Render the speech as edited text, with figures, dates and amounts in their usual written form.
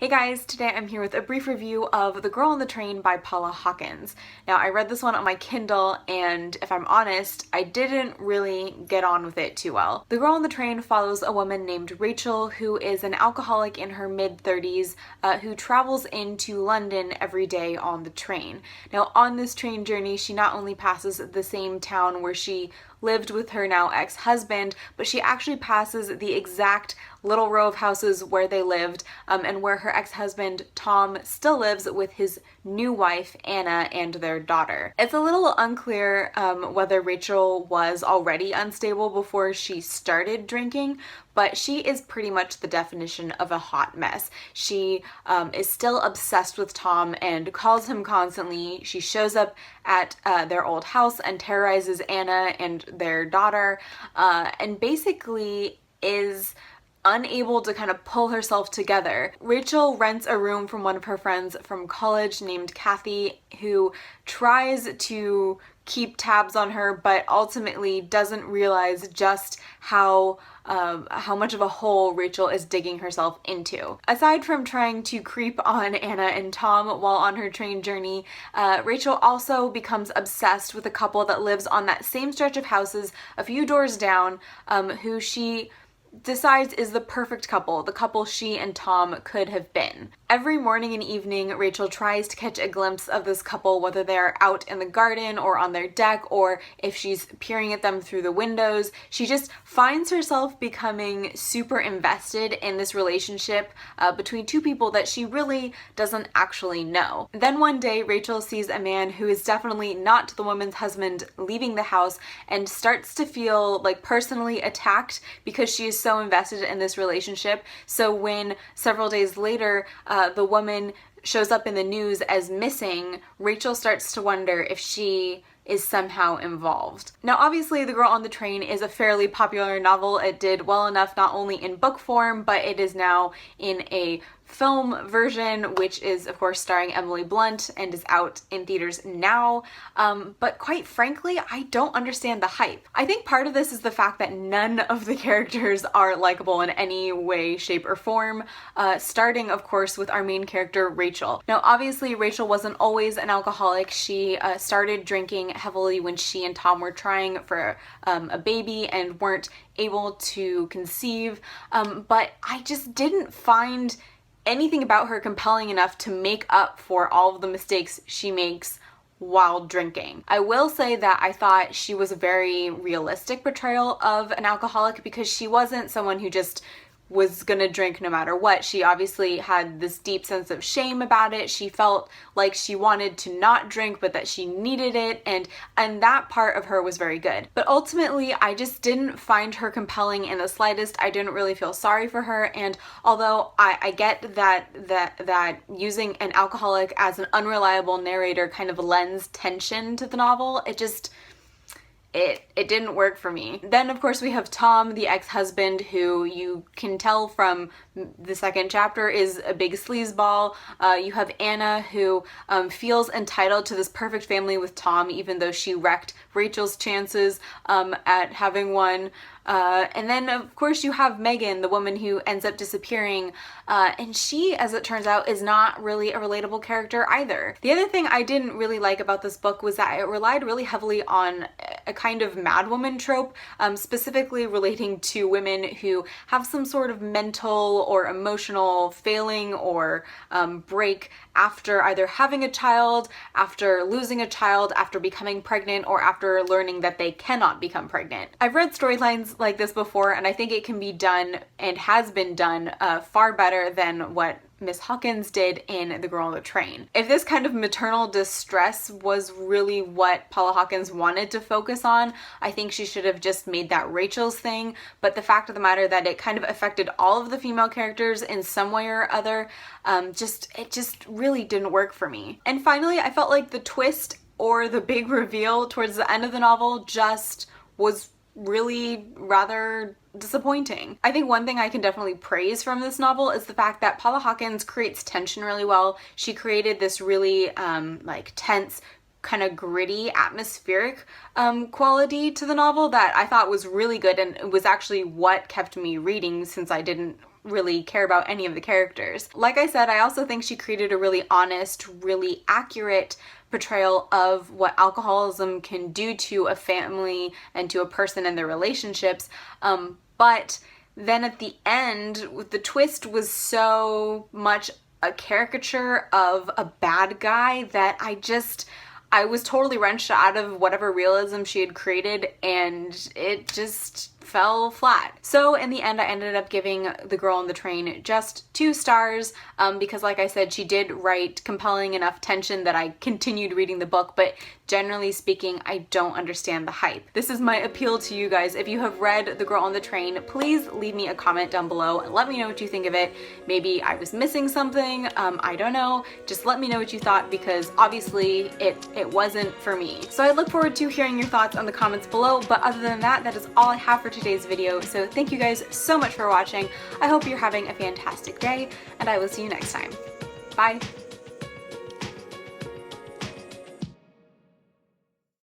Hey guys, today I'm here with a brief review of The Girl on the Train by Paula Hawkins. Now, I read this one on my Kindle, and if I'm honest, I didn't really get on with it too well. The Girl on the Train follows a woman named Rachel, who is an alcoholic in her mid-30s, who travels into London every day on the train. Now, on this train journey, she not only passes the same town where she lived with her now ex-husband, but she actually passes the exact little row of houses where they lived and where her ex-husband Tom still lives with his new wife Anna and their daughter. It's a little unclear whether Rachel was already unstable before she started drinking, but she is pretty much the definition of a hot mess. She is still obsessed with Tom and calls him constantly. She shows up at their old house and terrorizes Anna and their daughter, and basically is unable to kind of pull herself together. Rachel rents a room from one of her friends from college named Kathy, who tries to keep tabs on her, but ultimately doesn't realize just how much of a hole Rachel is digging herself into. Aside from trying to creep on Anna and Tom while on her train journey, Rachel also becomes obsessed with a couple that lives on that same stretch of houses a few doors down, who she decides is the perfect couple, the couple she and Tom could have been. Every morning and evening, Rachel tries to catch a glimpse of this couple, whether they're out in the garden or on their deck, or if she's peering at them through the windows. She just finds herself becoming super invested in this relationship between two people that she really doesn't actually know. Then one day, Rachel sees a man who is definitely not the woman's husband leaving the house and starts to feel like personally attacked because she is so invested in this relationship. So when several days later the woman shows up in the news as missing, Rachel starts to wonder if she is somehow involved. Now, obviously, The Girl on the Train is a fairly popular novel. It did well enough not only in book form, but it is now in a film version, which is of course starring Emily Blunt and is out in theaters now. But quite frankly, I don't understand the hype. I think part of this is the fact that none of the characters are likable in any way, shape, or form, starting of course with our main character, Rachel. Now, obviously, Rachel wasn't always an alcoholic. She started drinking heavily when she and Tom were trying for a baby and weren't able to conceive, but I just didn't find anything about her compelling enough to make up for all of the mistakes she makes while drinking. I will say that I thought she was a very realistic portrayal of an alcoholic because she wasn't someone who just was gonna drink no matter what. She obviously had this deep sense of shame about it. She felt like she wanted to not drink, but that she needed it, and that part of her was very good. But ultimately, I just didn't find her compelling in the slightest. I didn't really feel sorry for her, and although I get that using an alcoholic as an unreliable narrator kind of lends tension to the novel, it didn't work for me. Then, of course, we have Tom, the ex-husband, who you can tell from the second chapter is a big sleazeball. You have Anna, who feels entitled to this perfect family with Tom, even though she wrecked Rachel's chances at having one. And then, of course, you have Megan, the woman who ends up disappearing, and she, as it turns out, is not really a relatable character either. The other thing I didn't really like about this book was that it relied really heavily on a kind of madwoman trope, specifically relating to women who have some sort of mental or emotional failing or break after either having a child, after losing a child, after becoming pregnant, or after learning that they cannot become pregnant. I've read storylines like this before, and I think it can be done and has been done far better than what Miss Hawkins did in The Girl on the Train. If this kind of maternal distress was really what Paula Hawkins wanted to focus on, I think she should have just made that Rachel's thing, but the fact of the matter that it kind of affected all of the female characters in some way or other, it just really didn't work for me. And finally, I felt like the twist or the big reveal towards the end of the novel just was really rather disappointing. I think one thing I can definitely praise from this novel is the fact that Paula Hawkins creates tension really well. She created this really tense, kind of gritty, atmospheric quality to the novel that I thought was really good, and it was actually what kept me reading since I didn't really care about any of the characters. Like I said, I also think she created a really honest, really accurate portrayal of what alcoholism can do to a family and to a person and their relationships. But then at the end, the twist was so much a caricature of a bad guy that I was totally wrenched out of whatever realism she had created, and it just fell flat. So in the end, I ended up giving The Girl on the Train just 2 stars because, like I said, she did write compelling enough tension that I continued reading the book, but generally speaking, I don't understand the hype. This is my appeal to you guys. If you have read The Girl on the Train, please leave me a comment down below and let me know what you think of it. Maybe I was missing something, I don't know. Just let me know what you thought, because obviously it wasn't for me. So I look forward to hearing your thoughts on the comments below, but other than that, that is all I have for today's video. So thank you guys so much for watching. I hope you're having a fantastic day, and I will see you next time. Bye!